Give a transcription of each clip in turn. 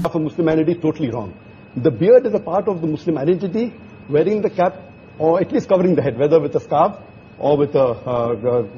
of a Muslim identity is totally wrong. The beard is a part of the Muslim identity. Wearing the cap, or at least covering the head, whether with a scarf or with a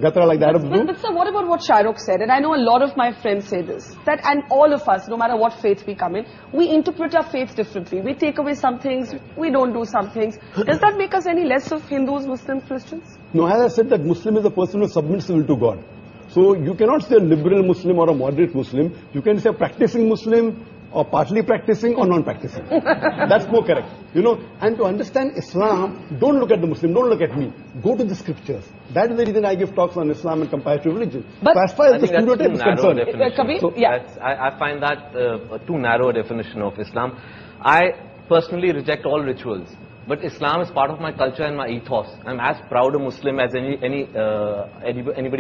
gatra like the Arabs do. But sir, what about what Shahrukh said? And I know a lot of my friends say this, that and all of us, no matter what faith we come in, we interpret our faith differently. We take away some things, we don't do some things. Does that make us any less of Hindus, Muslims, Christians? No, as I said, that Muslim is a person who submits his will to God. So you cannot say a liberal Muslim or a moderate Muslim. You can say a practicing Muslim, or partly practicing or non-practicing. That's more correct. You know, and to understand Islam, don't look at the Muslim, don't look at me. Go to the scriptures. That is the reason I give talks on Islam and comparative religion. But so as far as the stereotype is concerned, I find that too narrow a definition of Islam. I personally reject all rituals. But Islam is part of my culture and my ethos. I'm as proud a Muslim as anybody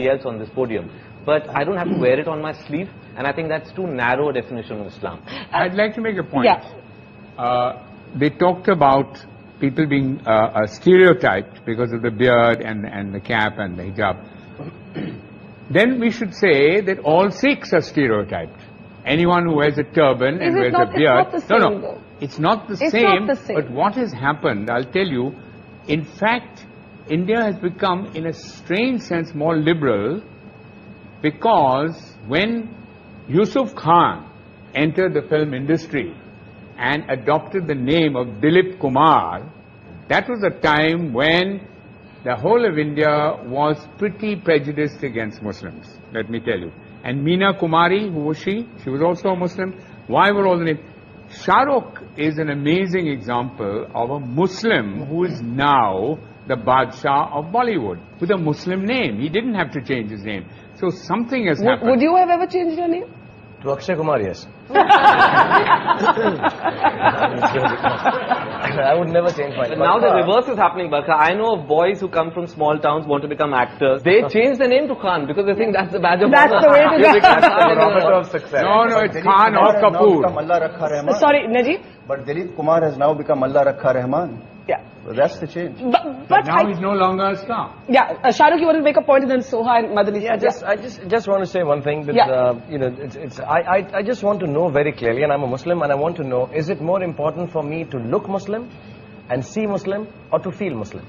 else on this podium. But I don't have to wear it on my sleeve, and I think that's too narrow a definition of Islam. I'd like to make a point. Yeah. They talked about people being stereotyped because of the beard and the cap and the hijab. Then we should say that all Sikhs are stereotyped. Anyone who wears a turban and wears a beard. It's not the same, though. It's not the It's same. not the same. But what has happened, I'll tell you, in fact, India has become, in a strange sense, more liberal, because when Yusuf Khan entered the film industry and adopted the name of Dilip Kumar, that was a time when the whole of India was pretty prejudiced against Muslims, let me tell you. And Meena Kumari, who was she? She was also a Muslim. Why were all the names? Shahrukh is an amazing example of a Muslim who is now the Badshah of Bollywood with a Muslim name. He didn't have to change his name. So something has happened. Would you have ever changed your name? To Akshay Kumar, yes. I would never change my name. Now the reverse is happening, Barkha. I know of boys who come from small towns, want to become actors. They change the name to Khan because they think that's the badge of honor. That's the way to do it. That's the barometer of success. No, it's Khan or Kapoor. Sorry, Najib? But Dilip Kumar has now become Allah Rakha Rahman. Yeah. So that's the change. But Now he's no longer a star. Yeah, Shahrukh, you want to make a point, and then Soha and Madani. Yeah, I just want to say one thing. That, you know, I just want to know very clearly, and I'm a Muslim, and I want to know: is it more important for me to look Muslim and see Muslim, or to feel Muslim?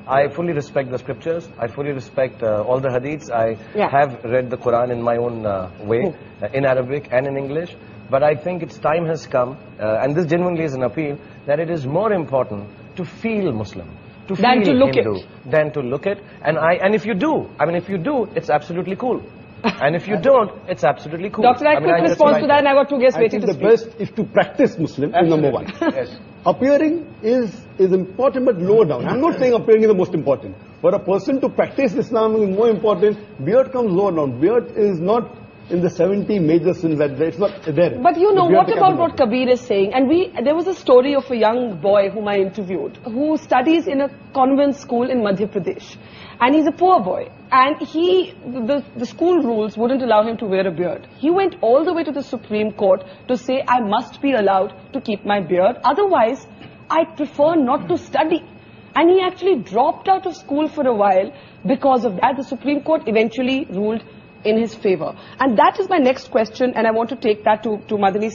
I fully respect the scriptures. I fully respect all the hadiths. I have read the Quran in my own way, in Arabic and in English. But I think its time has come, and this genuinely is an appeal, that it is more important to feel Muslim, to feel Hindu, than to look it. And if you do, I mean, if you do, it's absolutely cool. And if you don't, it's absolutely cool. Dr. Naik, quick response to that, and I've got 2 guests waiting to speak. I think the best is to practice Muslim is number one. Yes. Appearing is important, but lower down. I'm not saying appearing is the most important. For a person to practice Islam is more important. Beard comes lower down. Beard is not in the 70 major sins that it's not there. But you know, what about what Kabir is saying? And there was a story of a young boy whom I interviewed, who studies in a convent school in Madhya Pradesh. And he's a poor boy. And the school rules wouldn't allow him to wear a beard. He went all the way to the Supreme Court to say, I must be allowed to keep my beard. Otherwise, I prefer not to study. And he actually dropped out of school for a while because of that. The Supreme Court eventually ruled in his favor. And that is my next question, and I want to take that to Madani.